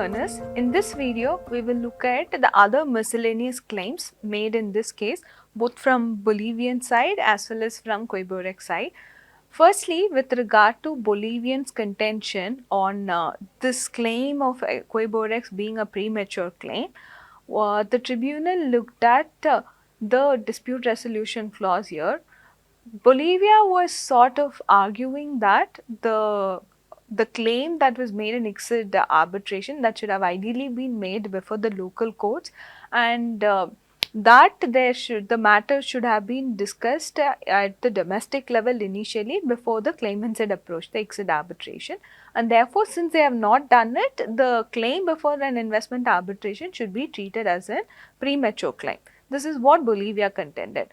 learners, in this video we will look at the other miscellaneous claims made in this case both from Bolivian side as well as from Quebecois side. Firstly, with regard to Bolivian's contention on this claim of Quebecois being a premature claim, the tribunal looked at the dispute resolution clause here. Bolivia was sort of arguing that the claim that was made in ICSID arbitration that should have ideally been made before the local courts, and that the matter should have been discussed at the domestic level initially before the claimants had approached the ICSID arbitration, and therefore since they have not done it, the claim before an investment arbitration should be treated as a premature claim. This is what Bolivia contended.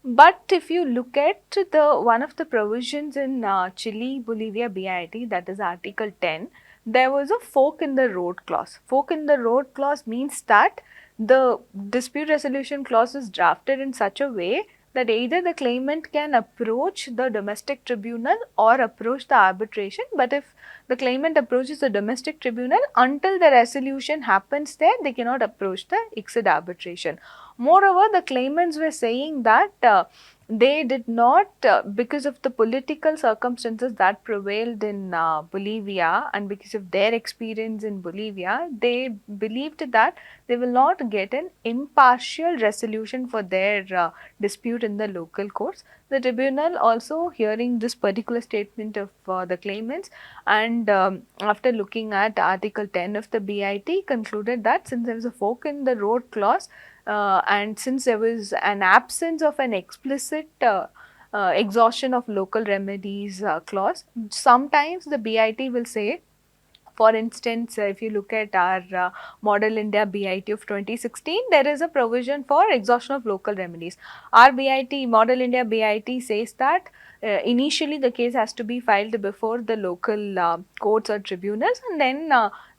But if you look at the one of the provisions in Chile Bolivia BIT, that is Article 10, there was a fork in the road clause. Fork in the road clause means that the dispute resolution clause is drafted in such a way that either the claimant can approach the domestic tribunal or approach the arbitration, but if the claimant approaches the domestic tribunal, until the resolution happens there, they cannot approach the ICSID arbitration. Moreover, the claimants were saying that they did not, because of the political circumstances that prevailed in Bolivia and because of their experience in Bolivia, they believed that they will not get an impartial resolution for their dispute in the local courts. The tribunal also hearing this particular statement of the claimants and after looking at Article 10 of the BIT concluded that since there was a fork in the road clause, and since there was an absence of an explicit exhaustion of local remedies clause, sometimes the BIT will say, for instance, if you look at our Model India BIT of 2016, there is a provision for exhaustion of local remedies. Our BIT, Model India BIT says that initially the case has to be filed before the local courts or tribunals, and then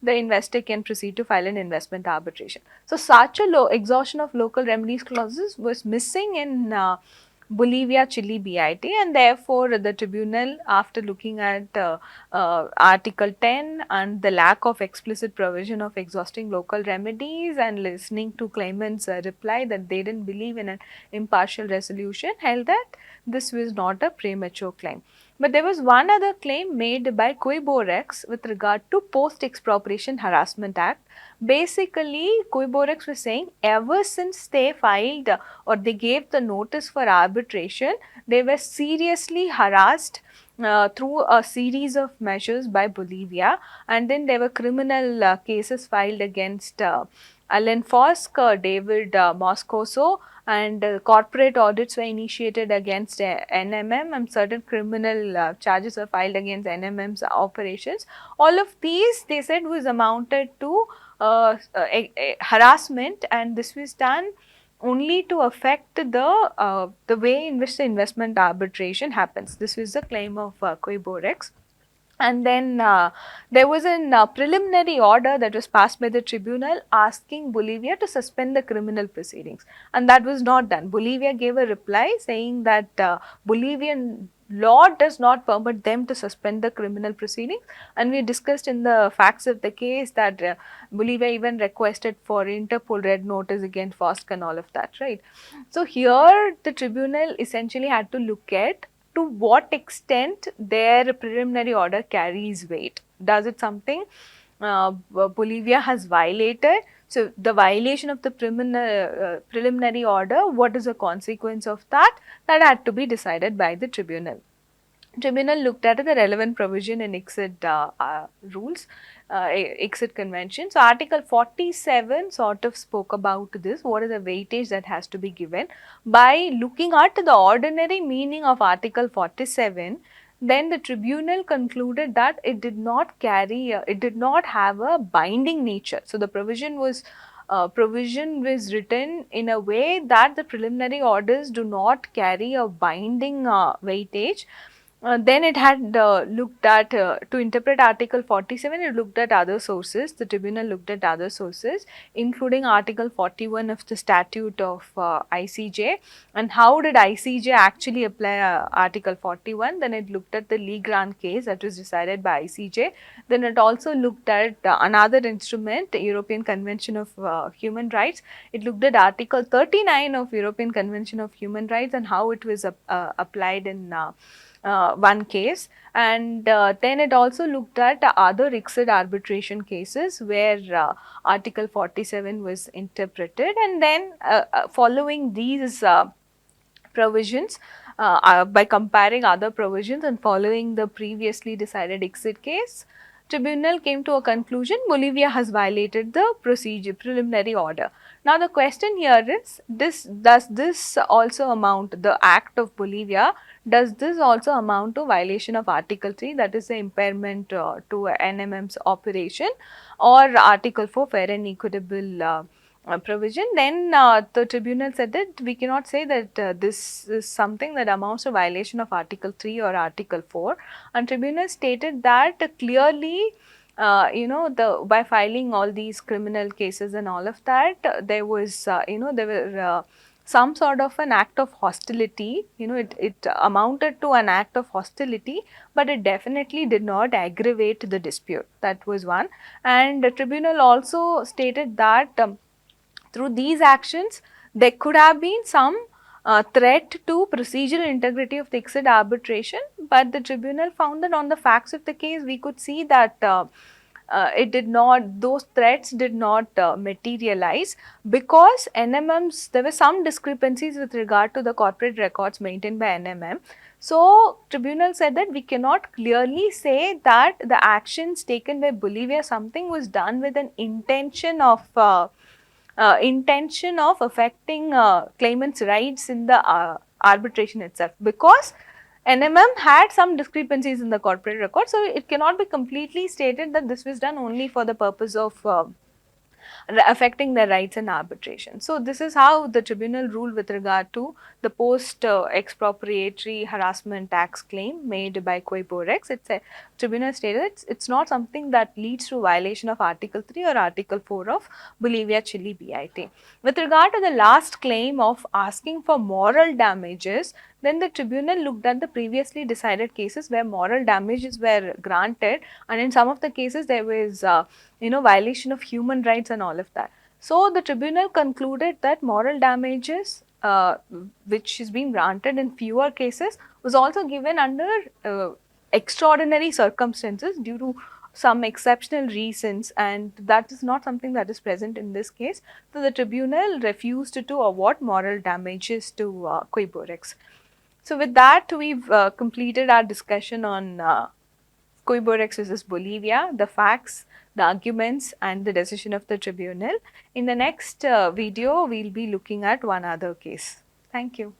the investor can proceed to file an investment arbitration. So, such a exhaustion of local remedies clauses was missing in Bolivia Chile BIT, and therefore the tribunal, after looking at Article 10 and the lack of explicit provision of exhausting local remedies and listening to claimants' reply that they didn't believe in an impartial resolution, held that this was not a premature claim. But there was one other claim made by Quebecois with regard to Post-Expropriation Harassment Act. Basically, Quebecois was saying ever since they filed or they gave the notice for arbitration, they were seriously harassed through a series of measures by Bolivia, and then there were criminal cases filed against Alan Fosk, David Moscoso, and corporate audits were initiated against NMM, and certain criminal charges were filed against NMM's operations. All of these, they said, was amounted to harassment, and this was done only to affect the way in which the investment arbitration happens. This was the claim of Quebecois. And then there was a preliminary order that was passed by the tribunal asking Bolivia to suspend the criminal proceedings, and that was not done. Bolivia gave a reply saying that Bolivian law does not permit them to suspend the criminal proceedings, and we discussed in the facts of the case that Bolivia even requested for Interpol red notice against Fosk and all of that, right? So here the tribunal essentially had to look at to what extent their preliminary order carries weight. Does it something Bolivia has violated? So, the violation of the preliminary order, what is the consequence of that? That had to be decided by the tribunal. Tribunal looked at the relevant provision in ICSID rules, ICSID convention. So, Article 47 sort of spoke about this, what is the weightage that has to be given. By looking at the ordinary meaning of Article 47, then the tribunal concluded that it did not carry, it did not have a binding nature. So, the provision was written in a way that the preliminary orders do not carry a binding weightage. Then it had looked at, to interpret Article 47, it looked at other sources. The tribunal looked at other sources, including Article 41 of the statute of ICJ. And how did ICJ actually apply Article 41? Then it looked at the Lee Grant case that was decided by ICJ. Then it also looked at another instrument, European Convention of Human Rights. It looked at Article 39 of European Convention of Human Rights and how it was applied in one case, and then it also looked at other ICSID arbitration cases where Article 47 was interpreted, and then following these provisions, by comparing other provisions and following the previously decided ICSID case, tribunal came to a conclusion: Bolivia has violated the preliminary order. Now the question here is, does this also amount, the act of Bolivia, does this also amount to violation of Article 3, that is the impairment to NMM's operation, or Article 4, fair and equitable provision? Then the tribunal said that we cannot say that this is something that amounts to violation of Article 3 or Article 4, and tribunal stated that clearly, by filing all these criminal cases and all of that, there was, there were some sort of an act of hostility. It amounted to an act of hostility, but it definitely did not aggravate the dispute. That was one. And the tribunal also stated that through these actions, there could have been some threat to procedural integrity of the ICSID arbitration, but the tribunal found that on the facts of the case, we could see that it did not, those threats did not materialize, because NMM's, there were some discrepancies with regard to the corporate records maintained by NMM. So, tribunal said that we cannot clearly say that the actions taken by Bolivia, something was done with an intention of affecting claimants' rights in the arbitration itself, because NMM had some discrepancies in the corporate record. So, it cannot be completely stated that this was done only for the purpose of affecting their rights in arbitration. So, this is how the tribunal ruled with regard to the post expropriatory harassment tax claim made by Queborex. It's a tribunal stated it's not something that leads to violation of Article 3 or Article 4 of Bolivia Chile BIT. With regard to the last claim of asking for moral damages, then the tribunal looked at the previously decided cases where moral damages were granted, and in some of the cases there was violation of human rights and all of that. So, the tribunal concluded that moral damages which is being granted in fewer cases was also given under extraordinary circumstances due to some exceptional reasons, and that is not something that is present in this case. So, the tribunal refused to award moral damages to Queborex. So, with that, we've completed our discussion on Queborex versus Bolivia, the facts, the arguments, and the decision of the tribunal. In the next video, we'll be looking at one other case. Thank you.